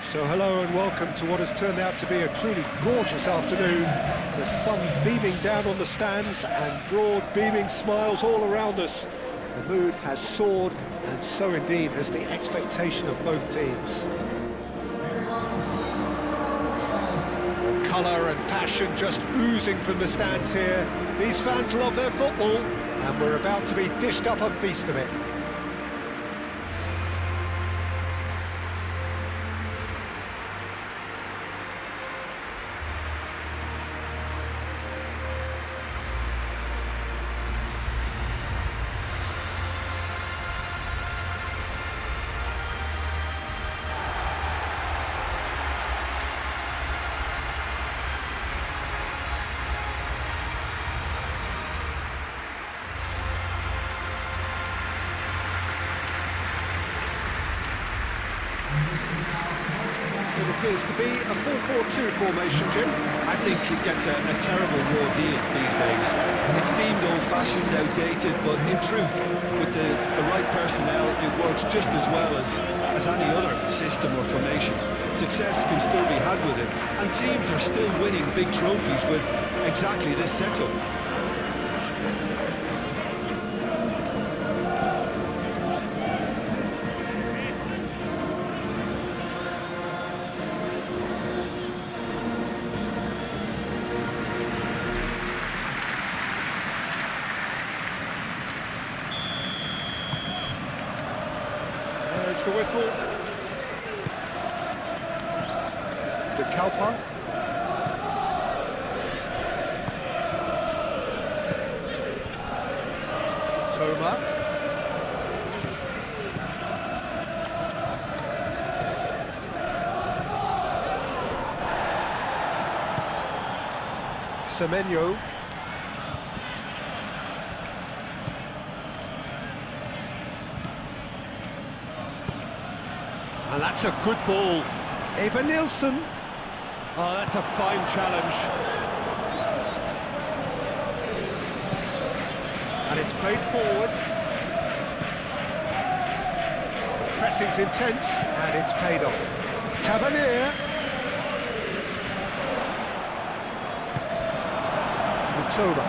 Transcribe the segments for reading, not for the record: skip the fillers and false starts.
So hello and welcome to what has turned out to be a truly gorgeous afternoon. The sun beaming down on the stands and broad beaming smiles all around us. The mood has soared, and so indeed has the expectation of both teams. Colour and passion just oozing from the stands here. These fans love their football, and we're about to be dished up a feast of it. It appears to be a 4-4-2 formation, Jim. I think it gets a terrible raw deal these days. It's deemed old-fashioned, outdated, but in truth, with the right personnel, it works just as well as any other system or formation. Success can still be had with it, and teams are still winning big trophies with exactly this setup. There's the whistle. De Kalpa. Toma. Semenyo. And that's a good ball. Eva Nilsson. Oh, that's a fine challenge. And it's played forward. Pressing's intense, and it's paid off. Tavernier. Matoma.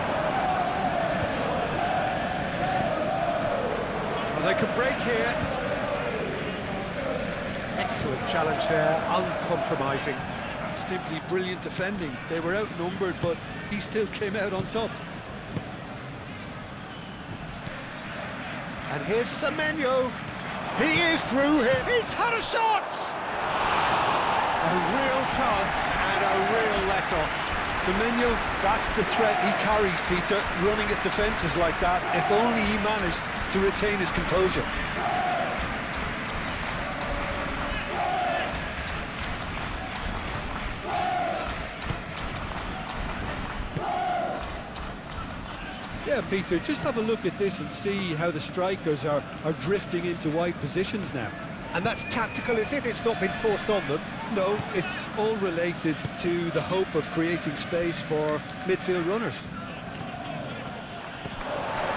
Well, they could break here. Excellent challenge there, uncompromising. That's simply brilliant defending. They were outnumbered, but he still came out on top. And here's Semenyo. He is through here. He's had a shot! A real chance and a real let-off. Semenyo, that's the threat he carries, Peter, running at defences like that, if only he managed to retain his composure. Yeah, Peter, just have a look at this and see how the strikers are drifting into wide positions now. And that's tactical, is it? It's not been forced on them? No, it's all related to the hope of creating space for midfield runners.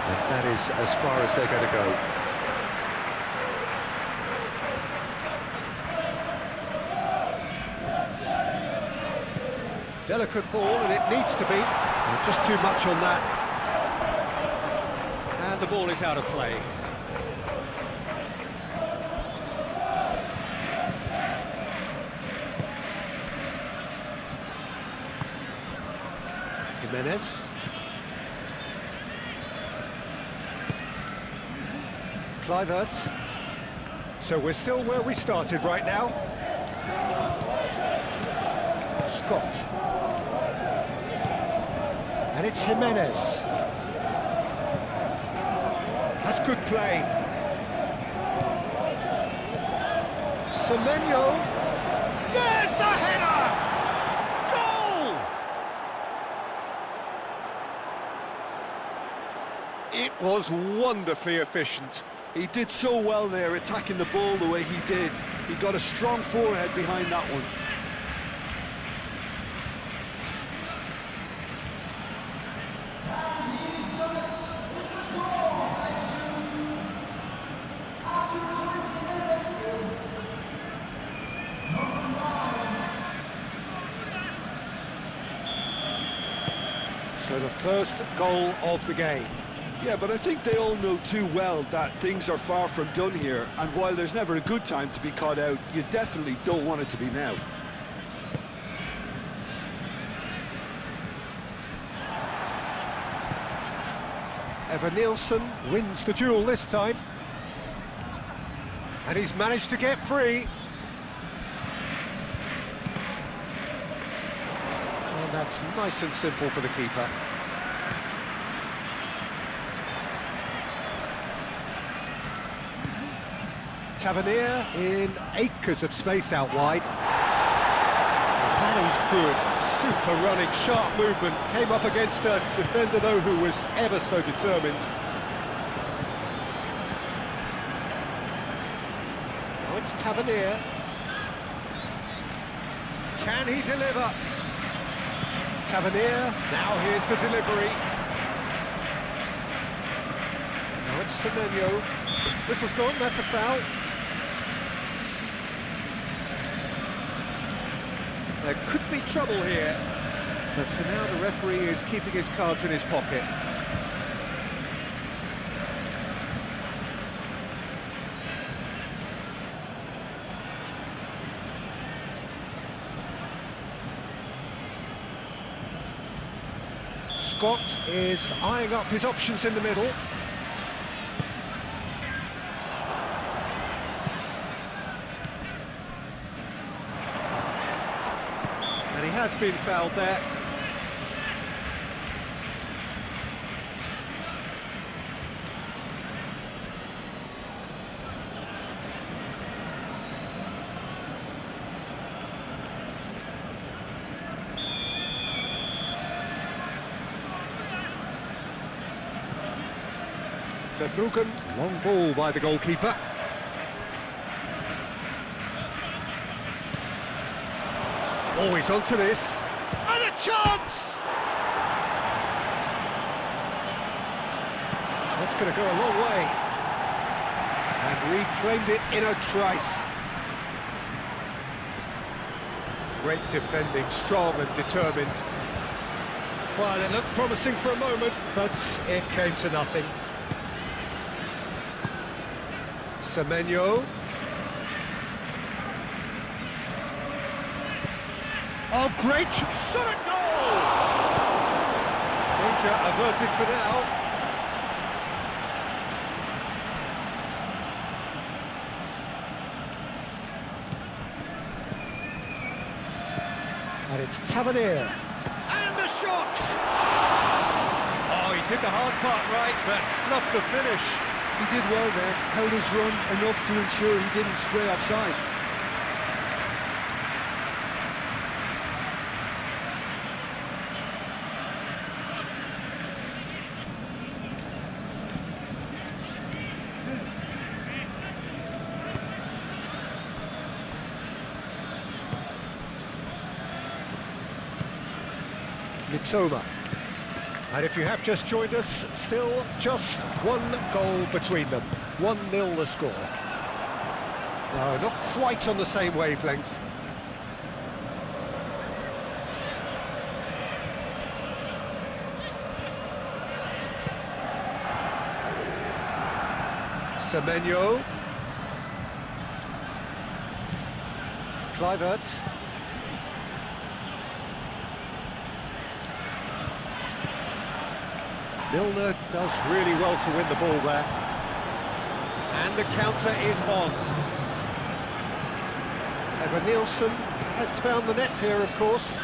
And that is as far as they're going to go. Delicate ball, and it needs to be. Just too much on that. And the ball is out of play. Jimenez. Kluivert. So we're still where we started right now. Scott. And it's Jimenez. That's good play. Semenyo. There's the header! Goal! It was wonderfully efficient. He did so well there, attacking the ball the way he did. He got a strong forehead behind that one. After 20 minutes is number 9. So the first goal of the game. Yeah, but I think they all know too well that things are far from done here, and while there's never a good time to be caught out, you definitely don't want it to be now. Evan Nielsen wins the duel this time. And he's managed to get free. And that's nice and simple for the keeper. Tavernier in acres of space out wide. That is good. Super running, sharp movement. Came up against a defender, though, who was ever so determined. Now it's Tavernier. Can he deliver? Tavernier. Now here's the delivery. Now it's Semenyo. Whistle's gone, that's a foul. There could be trouble here, but for now the referee is keeping his cards in his pocket. Scott is eyeing up his options in the middle. And he has been fouled there. Verbruggen, long ball by the goalkeeper. Oh, he's onto this. And a chance! That's going to go a long way. And reclaimed it in a trice. Great defending, strong and determined. Well, it looked promising for a moment, but it came to nothing. Semenyo. Oh, great shot at goal! Danger averted for now. And it's Tavernier. And a shot! Oh, he did the hard part right, but fluffed the finish. He did well there, held his run enough to ensure he didn't stray offside. Mitoma. And if you have just joined us, still just one goal between them. 1-0 the score. No, not quite on the same wavelength. Semenyo. Kluivert. Milner does really well to win the ball there. And the counter is on. Evan Nielsen has found the net here, of course.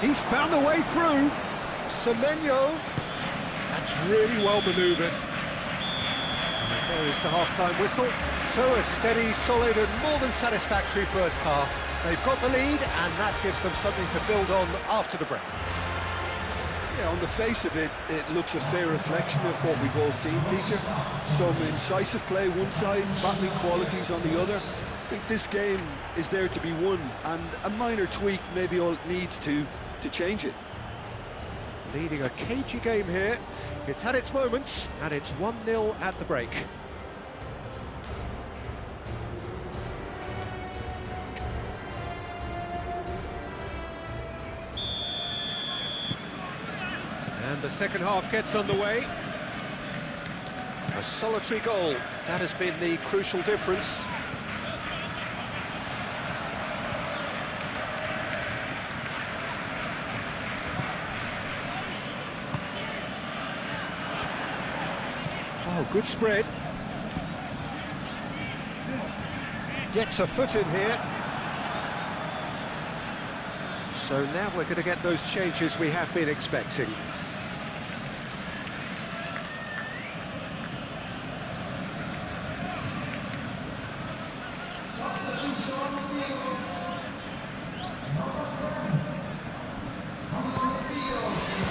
He's found a way through. Semenyo. That's really well manoeuvred. And there is the half-time whistle. So a steady, solid and more than satisfactory first half. They've got the lead and that gives them something to build on after the break. Yeah, on the face of it, it looks a fair reflection of what we've all seen, Peter. Some incisive play one side, battling qualities on the other. I think this game is there to be won, and a minor tweak maybe all it needs to change it. Leading a cagey game here. It's had its moments, and it's 1-0 at the break. And the second half gets underway. A solitary goal, that has been the crucial difference. Oh, good spread. Gets a foot in here. So now we're going to get those changes we have been expecting.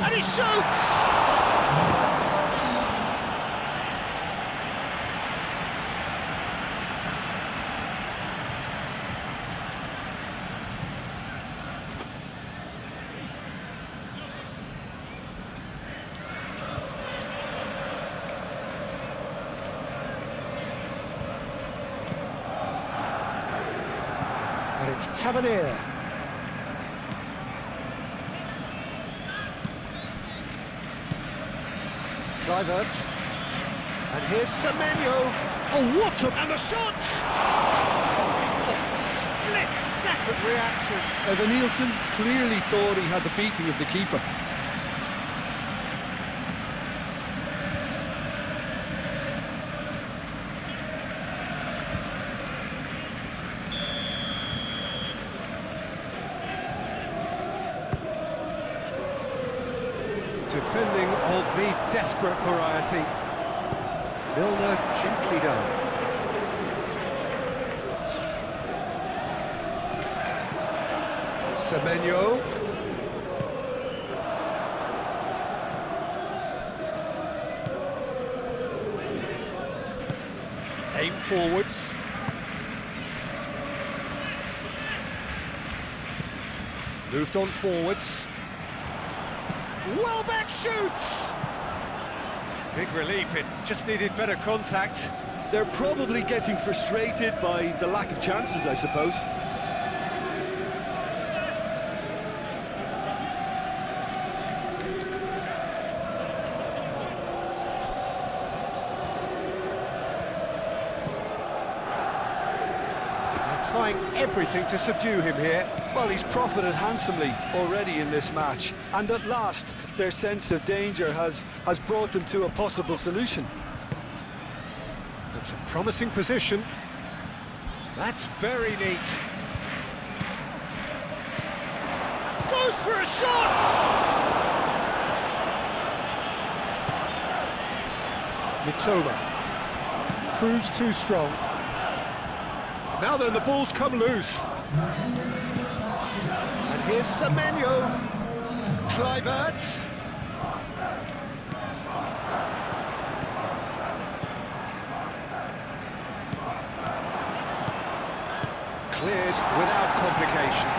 And he shoots! And it's Tavernier. Kluivert. And here's Semenyo. Oh, what a... And the shot! Oh, split-second reaction. Evan Nielsen clearly thought he had the beating of the keeper. Defending of the desperate variety. Milner gently done. Semenyo. Aim forwards. Moved on forwards. Welbeck shoots! Big relief, it just needed better contact. They're probably getting frustrated by the lack of chances, I suppose. They're trying everything to subdue him here. Well, he's profited handsomely already in this match, and at last their sense of danger has brought them to a possible solution. That's a promising position. That's very neat. Goes for a shot! Mitoma proves too strong. Now then, the ball's come loose. And here's Semenyo. Kluivert. Cleared without complication.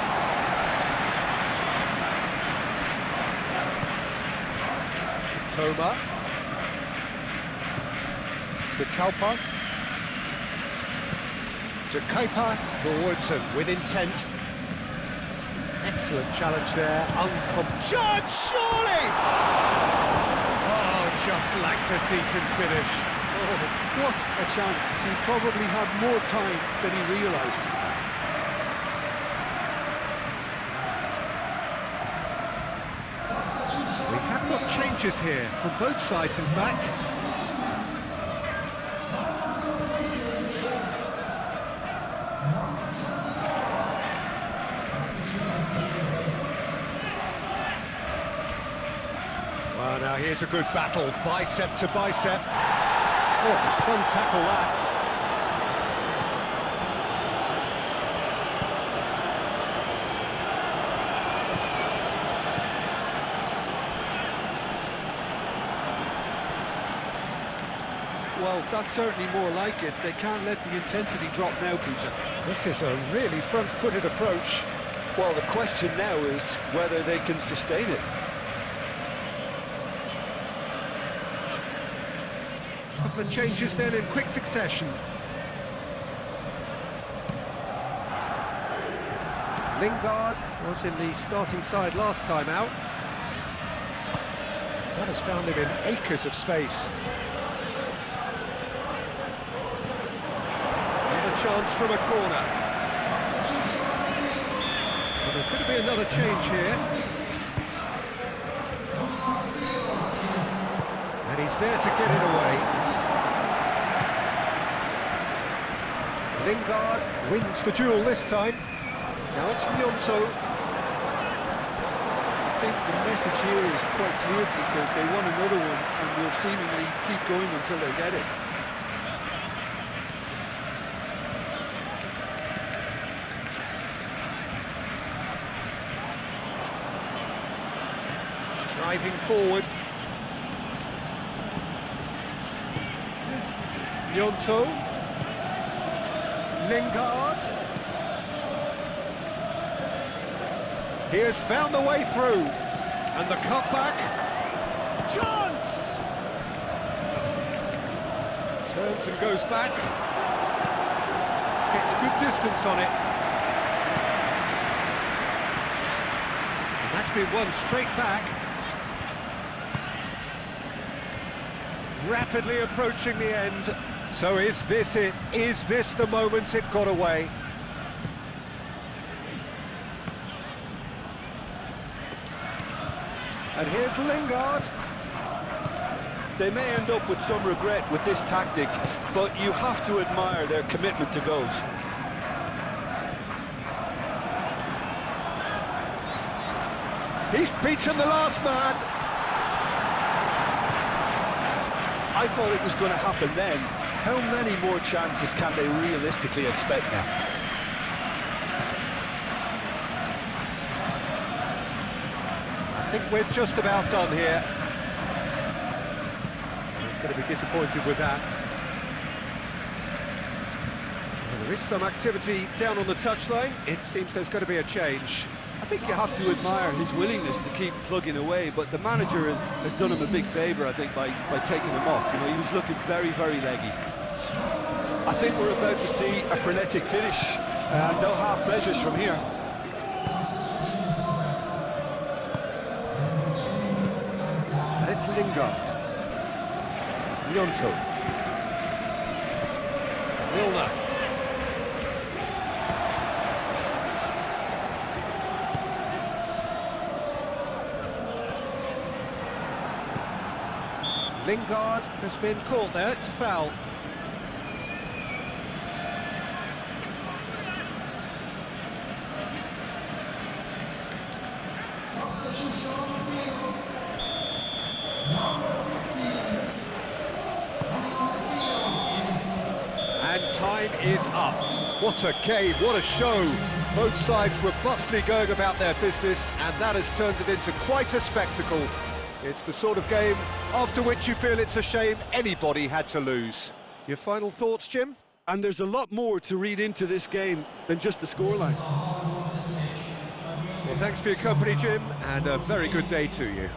Toma. De Kalpa. De Kepa forwards and with intent. Excellent challenge there. Charge, surely! Oh, just lacked a decent finish. Oh, what a chance. He probably had more time than he realised. We have got changes here from both sides, in fact. Well, now here's a good battle, bicep to bicep. Oh, some tackle that. Well, that's certainly more like it. They can't let the intensity drop now, Peter. This is a really front-footed approach. Well, the question now is whether they can sustain it. Couple of changes then in quick succession. Lingard was in the starting side last time out. That has found him in acres of space. Another chance from a corner. Well, there's going to be another change here. And he's there to get it away. Lingard wins the duel this time. Now it's Gnonto. I think the message here is quite clear, Peter. They want another one and will seemingly keep going until they get it. Driving forward. Gnonto. Lingard. He has found the way through. And the cutback. Chance! Turns and goes back. Gets good distance on it. And that's been won straight back. Rapidly approaching the end. So is this it? Is this the moment it got away? And here's Lingard. They may end up with some regret with this tactic, but you have to admire their commitment to goals. He's beaten the last man. I thought it was going to happen then. How many more chances can they realistically expect now? I think we're just about done here. He's going to be disappointed with that. Well, there is some activity down on the touchline. It seems there's going to be a change. I think you have to admire his willingness to keep plugging away, but the manager has done him a big favour, I think, by taking him off. You know, he was looking very, very leggy. I think we're about to see a frenetic finish, and no half measures from here. And it's Lingard. Gnonto. Milner. Lingard has been caught there, it's a foul. And time is up. What a game, what a show. Both sides robustly going about their business, and that has turned it into quite a spectacle. It's the sort of game after which you feel it's a shame anybody had to lose. Your final thoughts, Jim? And there's a lot more to read into this game than just the scoreline. Well, thanks for your company, Jim, and a very good day to you.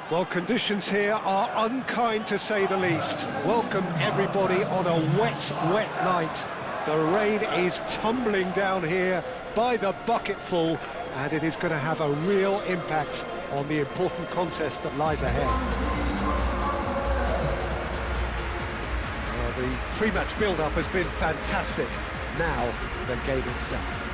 Well, conditions here are unkind to say the least. Welcome everybody on a wet, wet night. The rain is tumbling down here by the bucketful, and it is going to have a real impact on the important contest that lies ahead. Well, the pre-match build-up has been fantastic. Now, the game itself.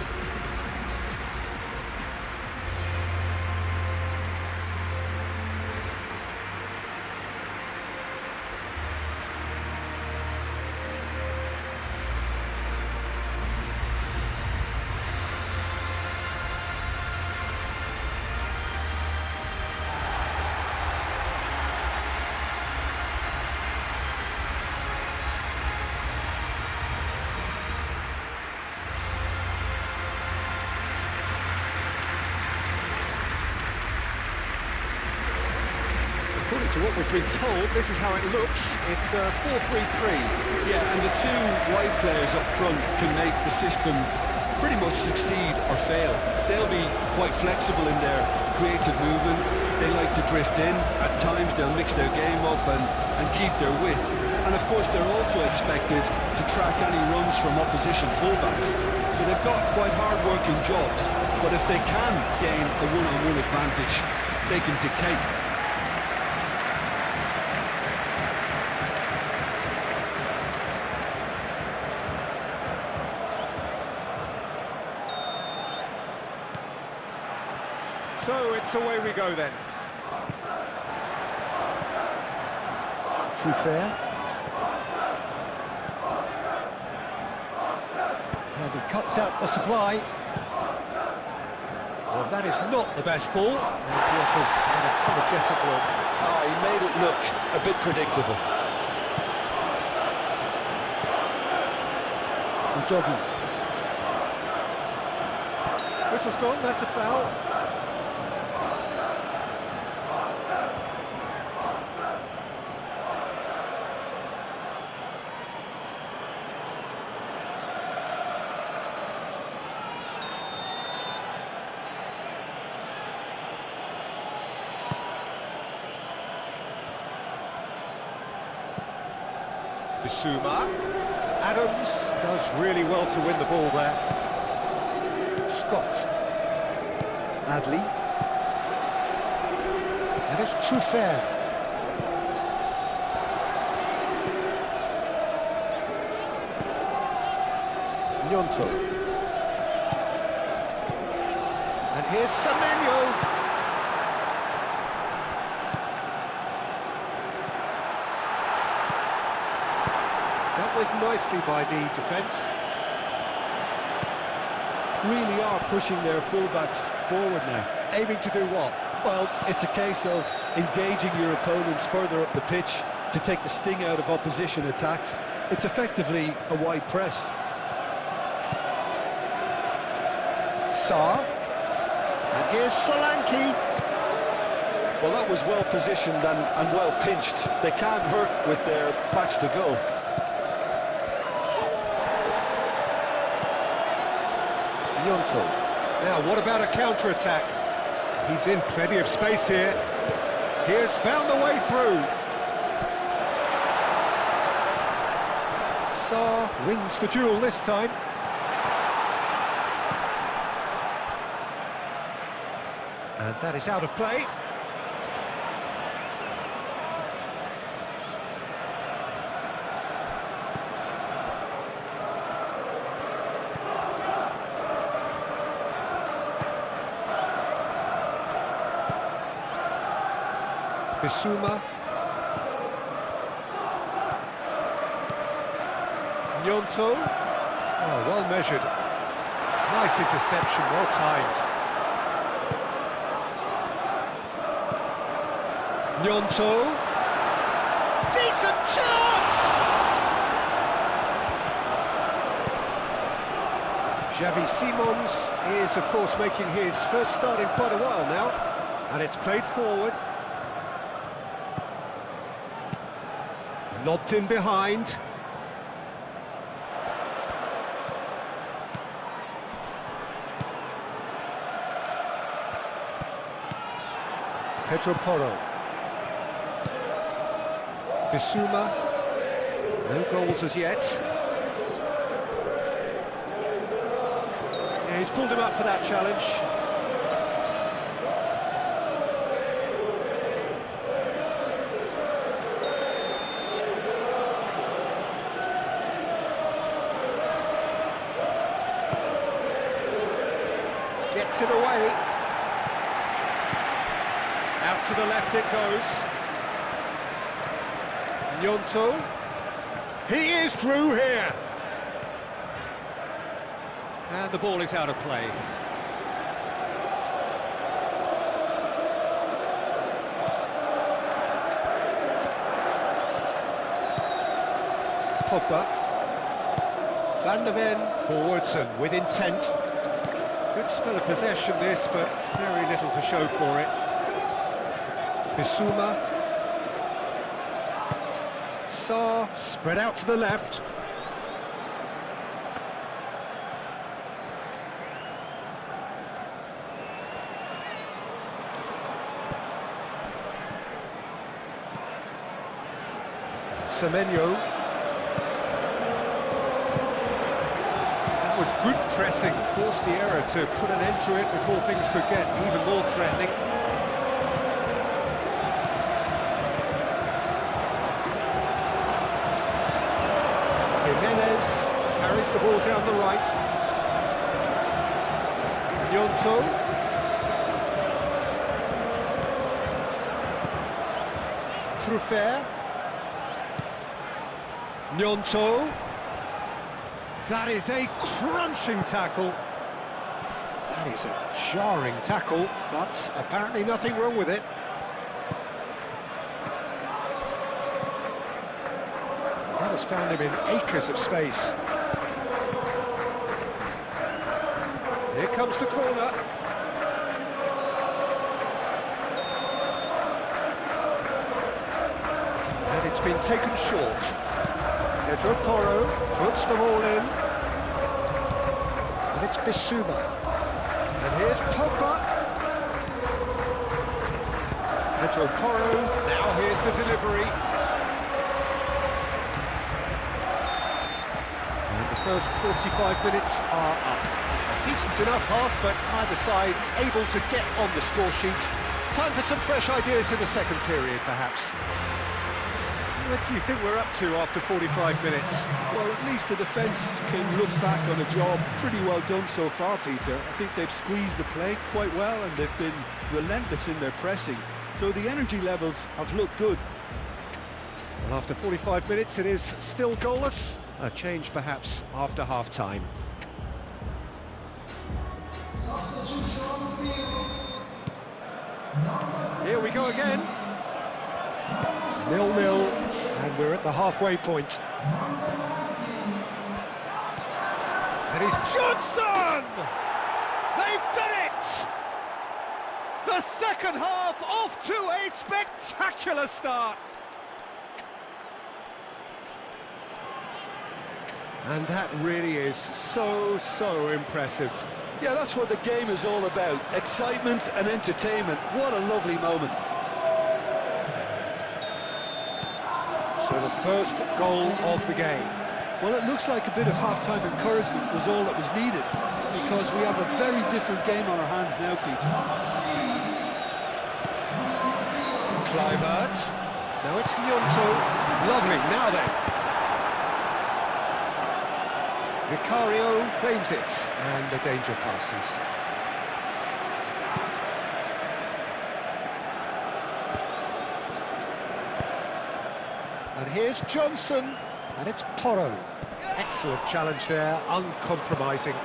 According to what we've been told, this is how it looks. It's 4-3-3. Yeah, and the two wide players up front can make the system pretty much succeed or fail. They'll be quite flexible in their creative movement. They like to drift in. At times they'll mix their game up and keep their width. And of course they're also expected to track any runs from opposition fullbacks. So they've got quite hard-working jobs, but if they can gain a one-on-one advantage, they can dictate. So it's away we go then. Trufair. And he cuts out the supply. Well, that is not the best ball. And he offers an apologetic look. Oh, he made it look a bit predictable. Udogi. Whistle's gone, that's a foul. Bissouma. Adams does really well to win the ball there. Scott. Adley. And it's Trufair. Gnonto. And here's Semenyo. Dealt with nicely by the defence. Really are pushing their fullbacks forward now. Aiming to do what? Well, it's a case of engaging your opponents further up the pitch to take the sting out of opposition attacks. It's effectively a wide press. Sarr. And here's Solanke. Well, that was well positioned and well pinched. They can't hurt with their backs to goal. Gnonto. Now, what about a counter-attack? He's in plenty of space here. He has found the way through. Sarr wins the duel this time. And that is out of play. Bissouma. Gnonto. Oh, well measured. Nice interception, well timed. Gnonto. Decent chance! Xavi Simons is, of course, making his first start in quite a while now. And it's played forward. Lobbed in behind. Pedro Porro. Bissouma, no goals as yet. Yeah, he's pulled him up for that challenge. Gets it away. Out to the left it goes. Gnonto. He is through here. And the ball is out of play. Pogba. Van de Ven forwards and with intent. Good spell of possession this, but very little to show for it. Bissouma. Sarr spread out to the left. Semenyo. That was good pressing, forced the error to put an end to it before things could get even more threatening. Jimenez carries the ball down the right. Gnonto. Truffert. Gnonto. That is a crunching tackle. That is a jarring tackle, but apparently nothing wrong with it. That has found him in acres of space. Here comes the corner. And it's been taken short. Pedro Porro puts them all in. And it's Bissouma. And here's Pogba. Pedro Porro, now here's the delivery. And the first 45 minutes are up. A decent enough half, but either side able to get on the score sheet. Time for some fresh ideas in the second period, perhaps. What do you think we're up to after 45 minutes? Well, at least the defence can look back on a job pretty well done so far, Peter. I think they've squeezed the play quite well and they've been relentless in their pressing. So the energy levels have looked good. Well, after 45 minutes, it is still goalless. A change, perhaps, after half-time. Here we go again. 0-0. And we're at the halfway point. And it's Johnson! They've done it! The second half off to a spectacular start. And that really is so impressive. Yeah, that's what the game is all about. Excitement and entertainment. What a lovely moment. So the first goal of the game. Well, it looks like a bit of half-time encouragement was all that was needed, because we have a very different game on our hands now, Peter. Kluivert. Now it's Gnonto. Lovely, now then. Vicario claims it, and the danger passes. And here's Johnson, and it's Porro. Excellent challenge there, uncompromising.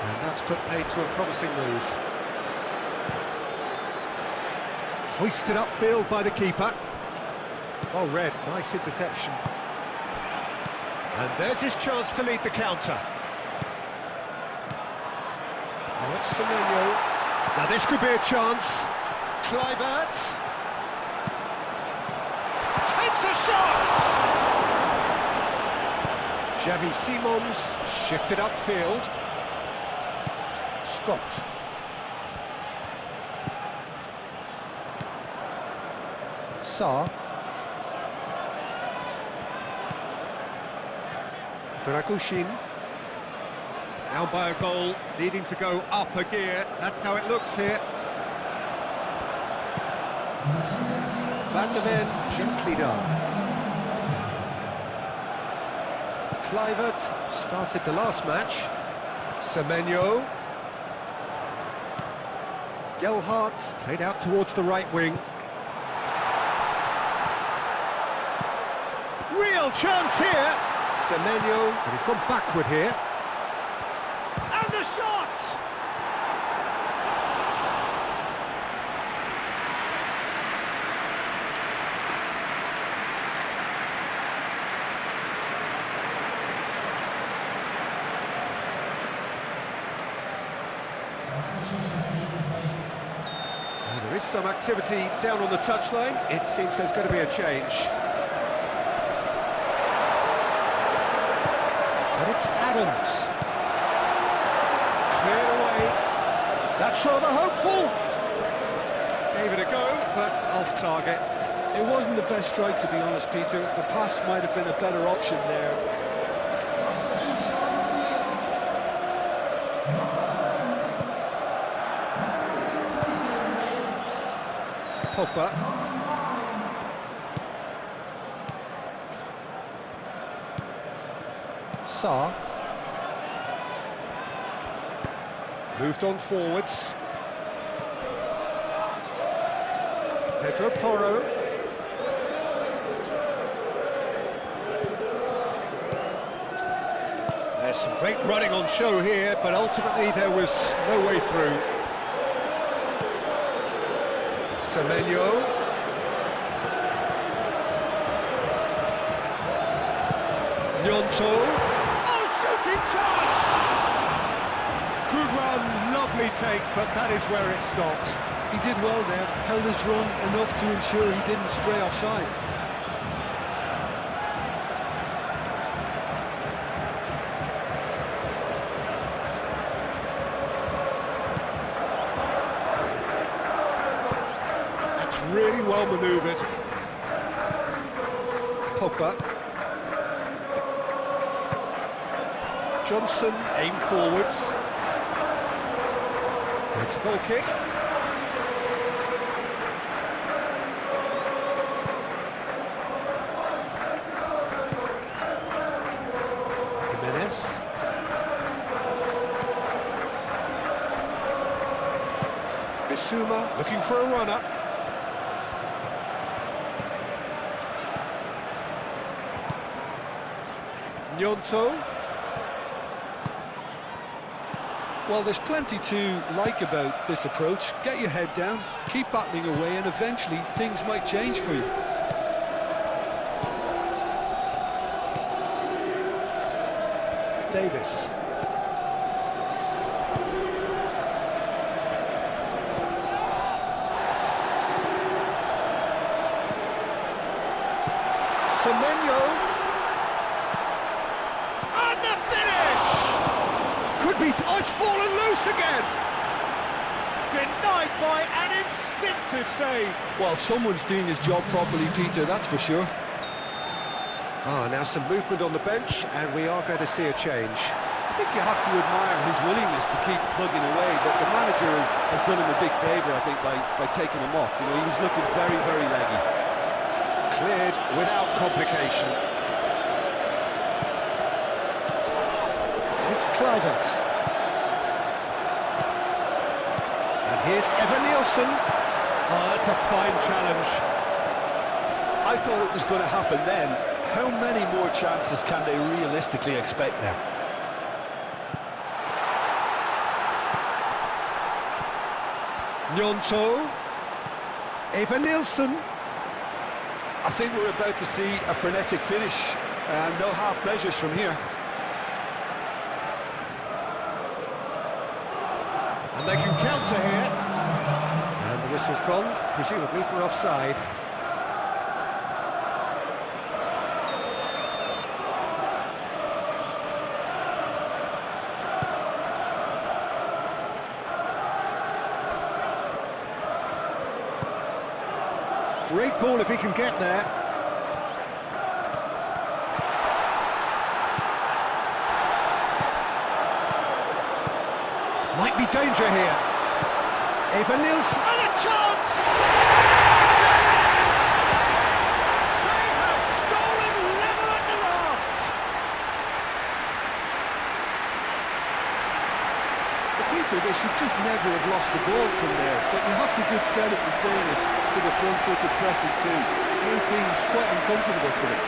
And that's put paid to a promising move. Hoisted upfield by the keeper. Well read, nice interception. And there's his chance to lead the counter. Now it's Semenyo. Now this could be a chance. Kluivert. Takes a shot! Xavi Simons shifted upfield. Scott. Sarr. Dragushin. Down by a goal, needing to go up a gear. That's how it looks here. Van der Ven, gently done. Kluivert started the last match. Semenyo. Gelhardt played out towards the right wing. Real chance here. Semenyo, but he's gone backward here. And the shot! There is some activity down on the touchline. It seems there's going to be a change. And it's Adams. Cleared away. That's rather hopeful. Gave it a go, but off target. It wasn't the best strike, to be honest, Peter. The pass might have been a better option there. Pogba. Sarr. Moved on forwards. Pedro Porro. There's some great running on show here, but ultimately there was no way through. Semenyo. Gnonto. Oh, shooting chance! Good run, lovely take, but that is where it stopped. He did well there, held his run enough to ensure he didn't stray offside. Really well manoeuvred. Pogba. Johnson aimed forwards. It's a goal kick. Jimenez. Bissouma looking for a runner. Gnonto. Well, there's plenty to like about this approach. Get your head down, keep battling away, and eventually things might change for you. Davis. Semenyo. And the finish! Could be... Oh, it's fallen loose again! Denied by an instinctive save. Well, someone's doing his job properly, Peter, that's for sure. Now some movement on the bench, and we are going to see a change. I think you have to admire his willingness to keep plugging away, but the manager has done him a big favour, I think, by taking him off. You know, he was looking very, very leggy. Cleared without complication. It's Kluivert. And here's Evan Nielsen. Oh, that's a fine challenge. I thought it was going to happen then. How many more chances can they realistically expect now? Gnonto. Evan Nielsen. I think we're about to see a frenetic finish, and no half measures from here. And they can counter here. And the whistle's gone, presumably for offside. Great ball if he can get there. Might be danger here. Eva Nielsen, and a chance! Yes! They have stolen level at the last! Peter, they should just never have lost the ball from there, but you have to give credit and fairness to the front-footed pressing too. Made things quite uncomfortable for them.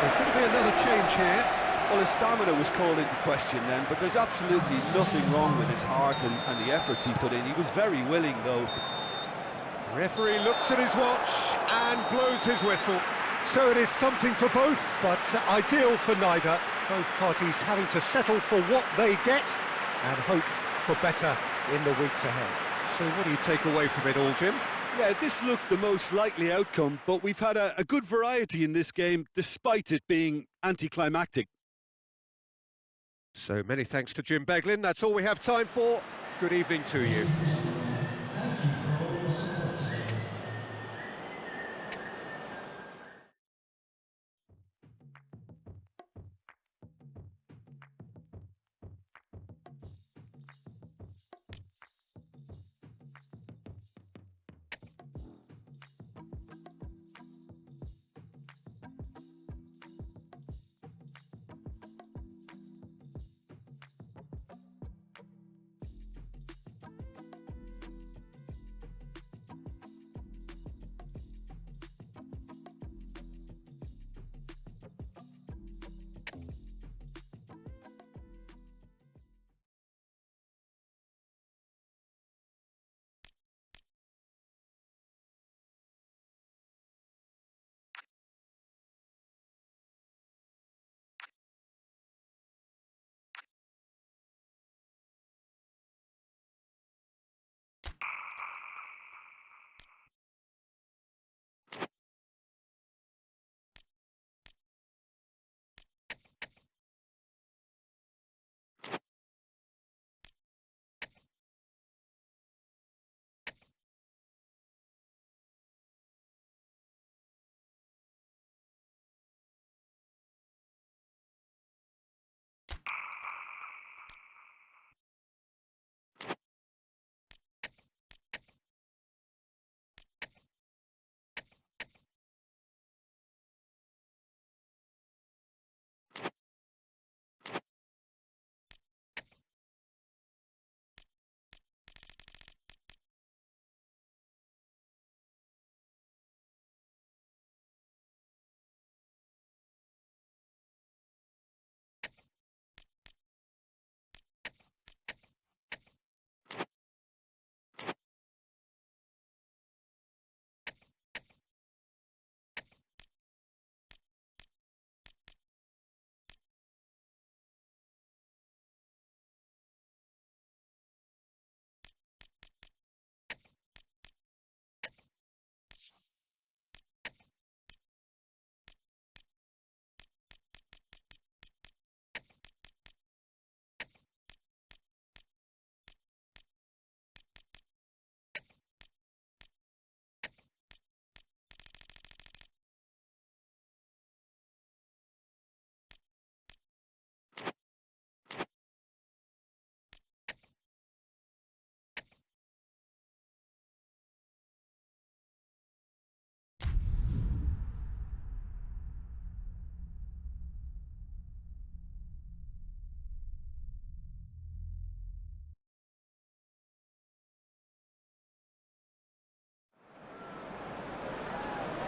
There's going to be another change here. Well, his stamina was called into question then, but there's absolutely nothing wrong with his heart and the efforts he put in. He was very willing, though. The referee looks at his watch and blows his whistle. So it is something for both, but ideal for neither. Both parties having to settle for what they get and hope for better in the weeks ahead. So what do you take away from it all, Jim? Yeah, this looked the most likely outcome, but we've had a good variety in this game, despite it being anticlimactic. So many thanks to Jim Beglin. That's all we have time for. Good evening to you. Thank you for all your support.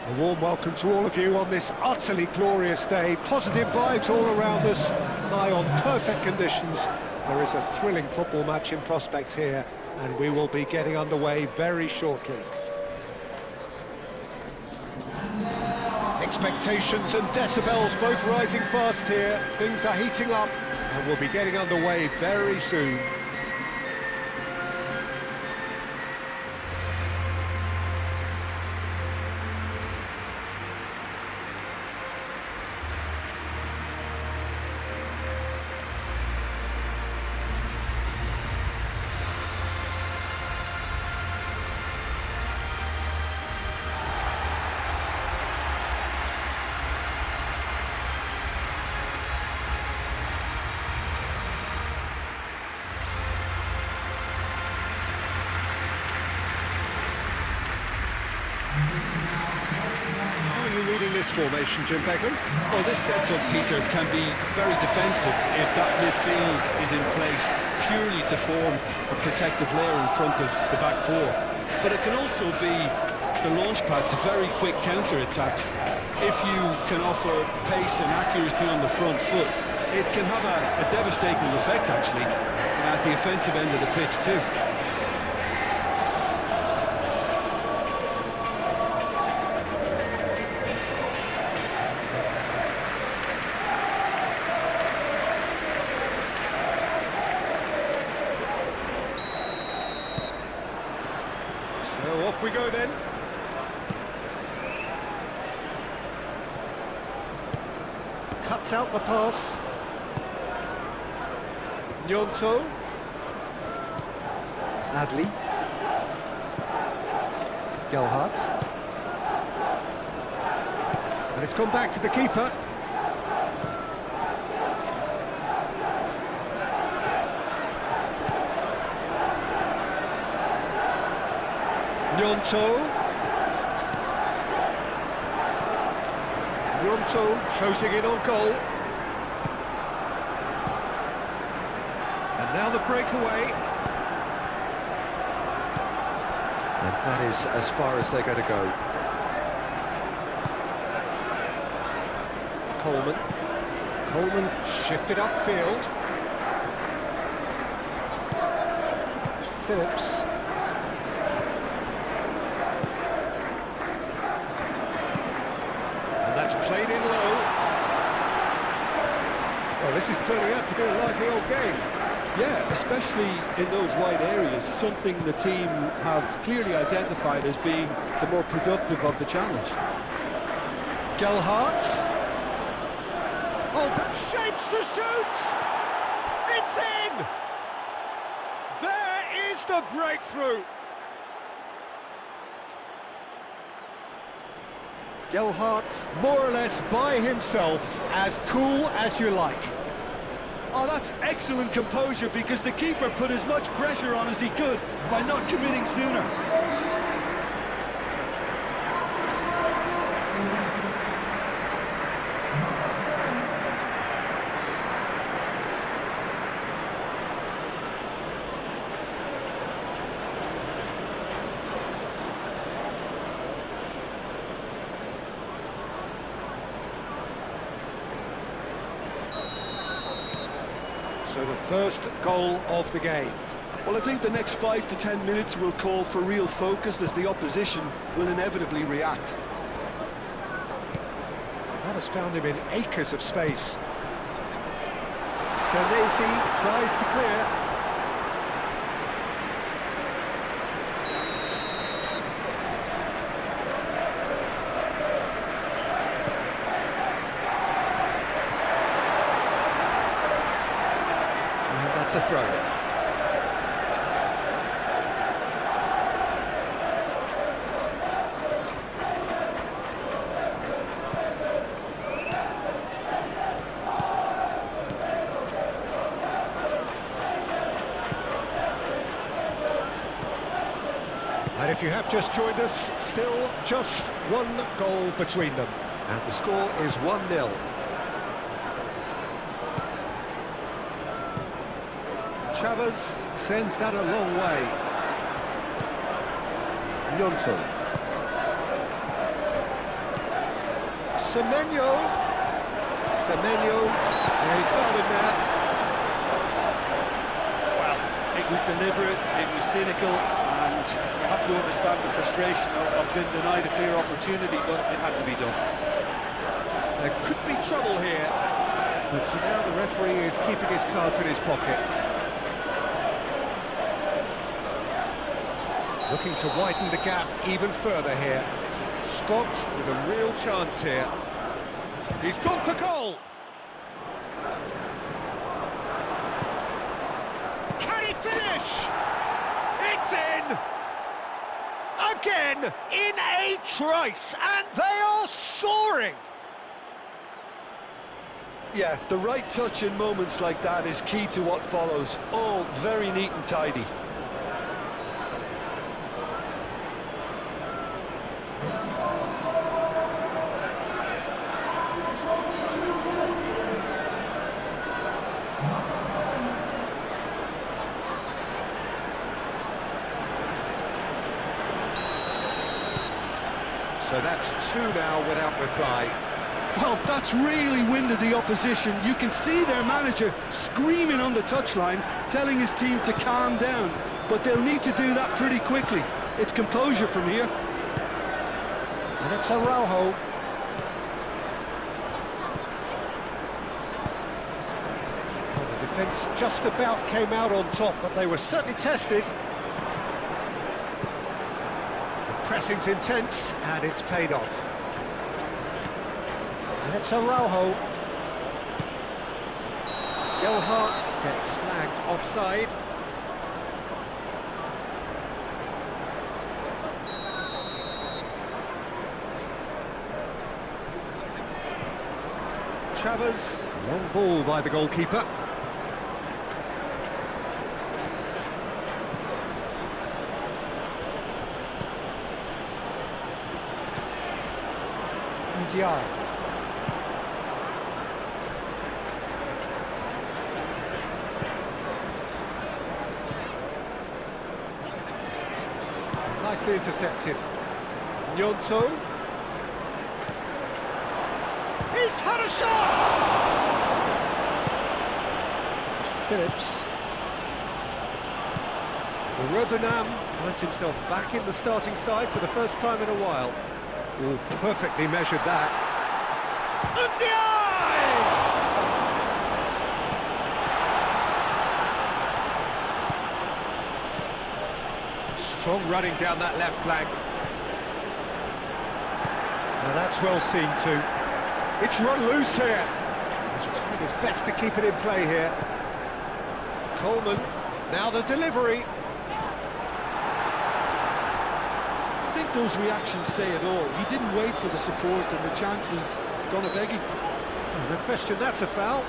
A warm welcome to all of you on this utterly glorious day. Positive vibes all around us, nigh on perfect conditions. There is a thrilling football match in prospect here, and we will be getting underway very shortly. Expectations and decibels both rising fast here. Things are heating up, and we'll be getting underway very soon. are you reading this formation, Jim Begley? Well, this setup, Peter, can be very defensive if that midfield is in place purely to form a protective layer in front of the back four. But it can also be the launch pad to very quick counter-attacks. If you can offer pace and accuracy on the front foot, it can have a devastating effect, actually, at the offensive end of the pitch, too. So off we go then. Cuts out the pass. Nyonto. Adley. Gelhardt. And it's gone back to the keeper. Nyonto. Nyonto closing in on goal. And now the breakaway. And that is as far as they're going to go. Coleman shifted upfield. Phillips. And that's played in low. Well, this is turning out to be a lively old game. Yeah, especially in those wide areas, something the team have clearly identified as being the more productive of the channels. Gelhardt. Oh, that shapes to shoot! It's in! There is the breakthrough! Gelhardt, more or less by himself, as cool as you like. Oh, that's excellent composure, because the keeper put as much pressure on as he could by not committing sooner. So the first goal of the game. Well, I think the next 5 to 10 minutes will call for real focus, as the opposition will inevitably react. That has found him in acres of space. Senesi tries to clear. And that's a throw. And if you have just joined us, still just one goal between them. And the score is 1-0. Chavez sends that a long way. Nyonto. Semenyo. Yeah, he's fouled him now. Well, it was deliberate, it was cynical, and you have to understand the frustration of being denied a clear opportunity, but it had to be done. There could be trouble here, but for now the referee is keeping his cards in his pocket. Looking to widen the gap even further here. Scott with a real chance here. He's gone for goal! Can he finish? It's in! Again, in a trice, and they are soaring! Yeah, the right touch in moments like that is key to what follows. All very neat and tidy. So that's two now without reply. Well, that's really winded the opposition. You can see their manager screaming on the touchline, telling his team to calm down, but they'll need to do that pretty quickly. It's composure from here. And it's Araujo. Well, the defence just about came out on top, but they were certainly tested. The pressing's intense, and it's paid off. And it's Araujo. Gelhardt gets flagged offside. Travers, long ball by the goalkeeper. Ndiaye. Nicely intercepted. Gnonto. He's had a shot! Phillips. Robinam finds himself back in the starting side for the first time in a while. Oh, perfectly measured that. Strong running down that left flank. Now that's well seen too. It's run loose here. He's trying his best to keep it in play here. Coleman, now the delivery. I think those reactions say it all. He didn't wait for the support and the chances gone a-begging. Oh, no question, that's a foul.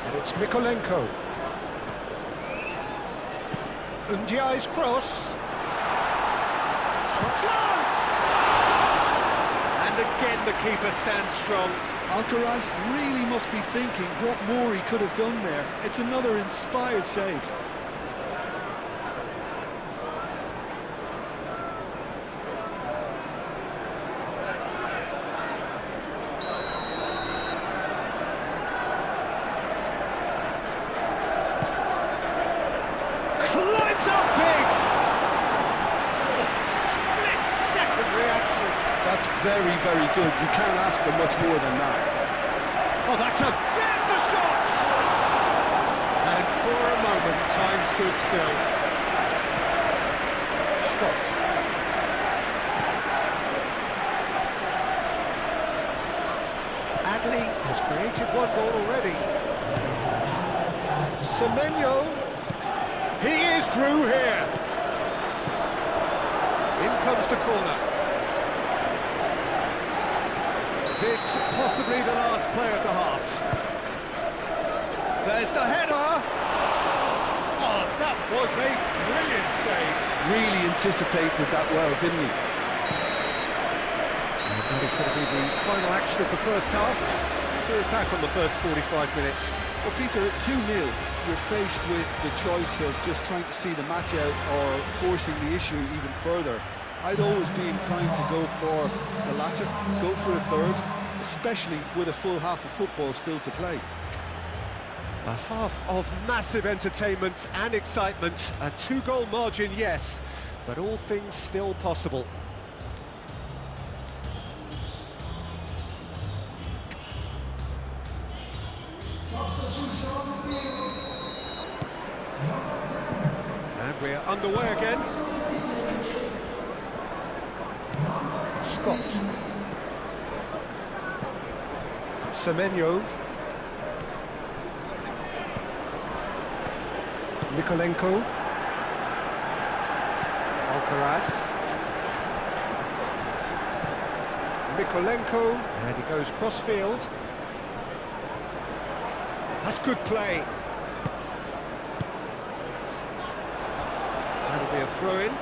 And it's Mykolenko. Ndiaye's cross. Chance! And again the keeper stands strong. Alcaraz really must be thinking what more he could have done there. It's another inspired save. Climbs up big! Split-second reaction. That's very, very good. You can't ask for much more than that. Oh, there's the shot! And for a moment, time stood still. Scott. Adley has created one goal already. Semenyo. He is through here. In comes the corner. This possibly the last play of the half. There's the header. Oh, that was a brilliant save. Really anticipated that well, didn't he? And that is going to be the final action of the first half. We're back on the first 45 minutes. Well, Peter, 2-0, you're faced with the choice of just trying to see the match out or forcing the issue even further. I'd always be inclined to go for the latter, go for a third, especially with a full half of football still to play. A half of massive entertainment and excitement. A two-goal margin, yes, but all things still possible. And we're underway again. Scott. Semenyo. Mykolenko. Alcaraz. Mykolenko. And he goes cross-field. That's good play. That'll be a throw-in.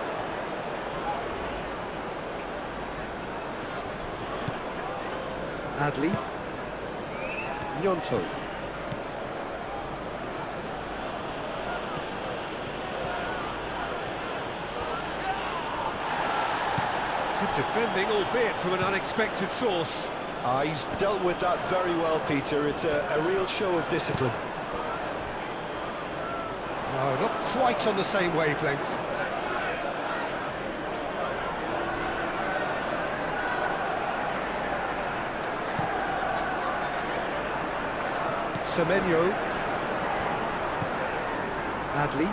Adley. Gnonto. Good defending, albeit from an unexpected source. He's dealt with that very well, Peter. It's a real show of discipline. No, not quite on the same wavelength. Semenyo. Adley.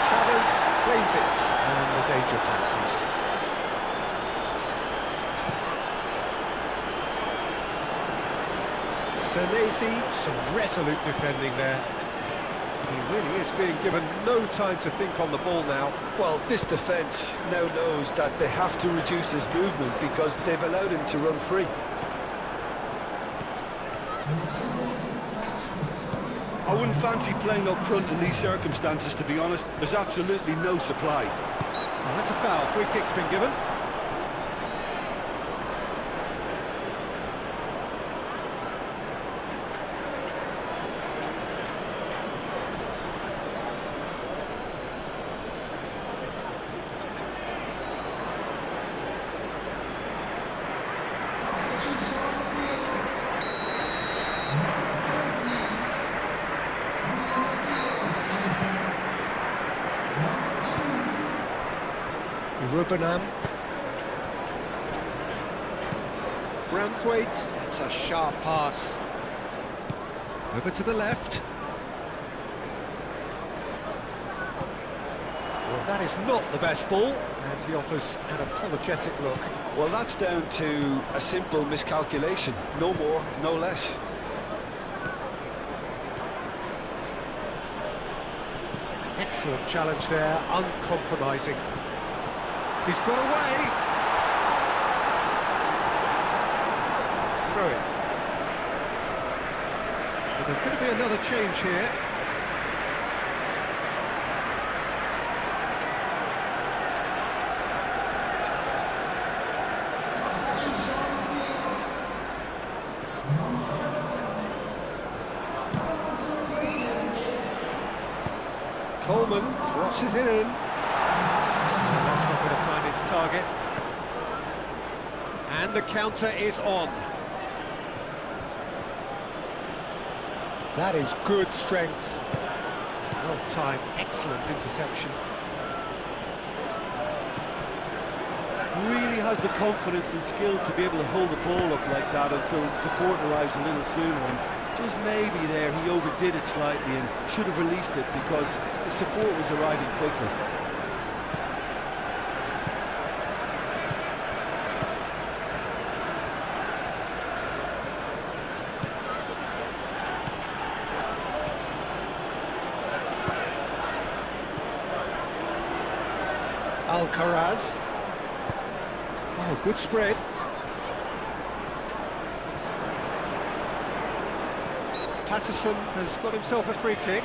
Travers claims it, and the danger passes. Senesi, some resolute defending there. He really is being given no time to think on the ball now. Well, this defence now knows that they have to reduce his movement because they've allowed him to run free. I wouldn't fancy playing up front in these circumstances, to be honest. There's absolutely no supply. Well, that's a foul. Free kick's been given. Rubenham. Branthwaite, that's a sharp pass. Over to the left. Well, that is not the best ball, and he offers an apologetic look. Well, that's down to a simple miscalculation. No more, no less. Excellent challenge there, uncompromising. He's got away. Throw it. But there's going to be another change here. Coleman crosses it in. That's not going to find its target. And the counter is on. That is good strength. Well timed, excellent interception. Really has the confidence and skill to be able to hold the ball up like that until support arrives a little sooner. And just maybe there he overdid it slightly and should have released it because the support was arriving quickly. Alcaraz. Oh, good spread. Patterson has got himself a free kick.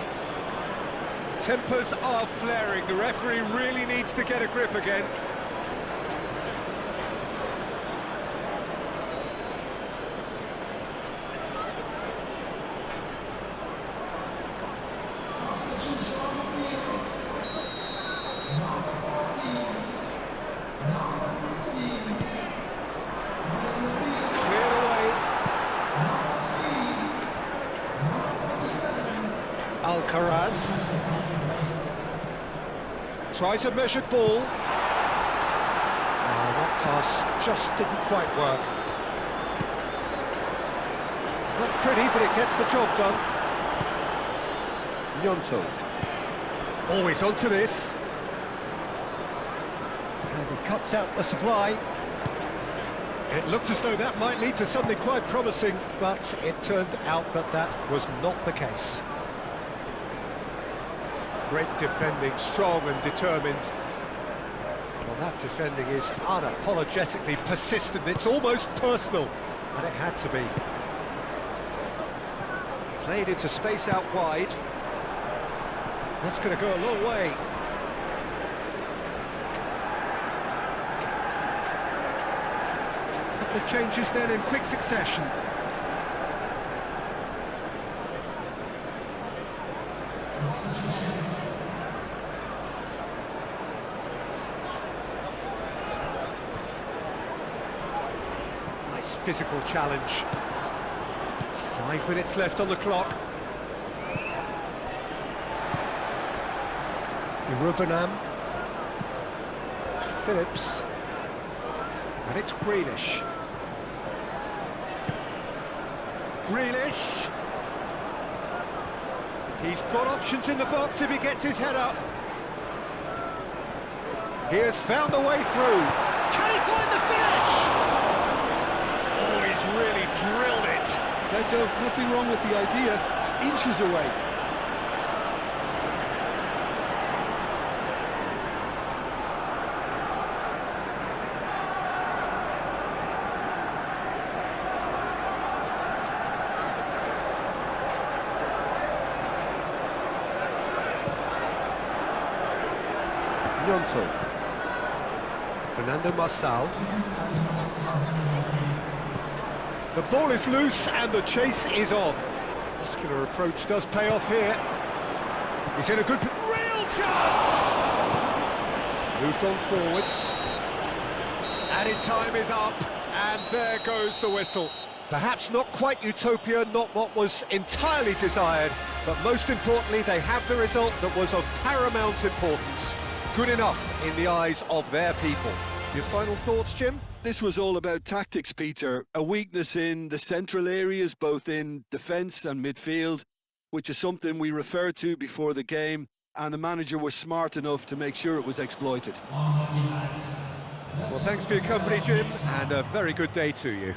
Tempers are flaring. The referee really needs to get a grip again. Cleared away. Alcaraz tries a measured ball. That pass just didn't quite work. Not pretty, but it gets the job done. Gnonto. Always onto this. And he cuts out the supply. It looked as though that might lead to something quite promising, but it turned out that that was not the case. Great defending, strong and determined. Well, that defending is unapologetically persistent. It's almost personal, and it had to be. Played into space out wide. That's going to go a long way. The changes then in quick succession. Nice physical challenge. 5 minutes left on the clock. Rubenham. Phillips. And it's Grealish. Grealish. He's got options in the box if he gets his head up. He has found the way through. Can he find the finish? Oh, he's really drilled it. Beto, nothing wrong with the idea. Inches away. Gnonto. Fernando Marçal. The ball is loose and the chase is on. Muscular approach does pay off here. He's in a good... Real chance! Moved on forwards. Added time is up, and there goes the whistle. Perhaps not quite utopia, not what was entirely desired, but most importantly, they have the result that was of paramount importance. Good enough in the eyes of their people. Your final thoughts, Jim? This was all about tactics, Peter. A weakness in the central areas, both in defence and midfield, which is something we referred to before the game, and the manager was smart enough to make sure it was exploited. Well, thanks for your company, Jim, and a very good day to you.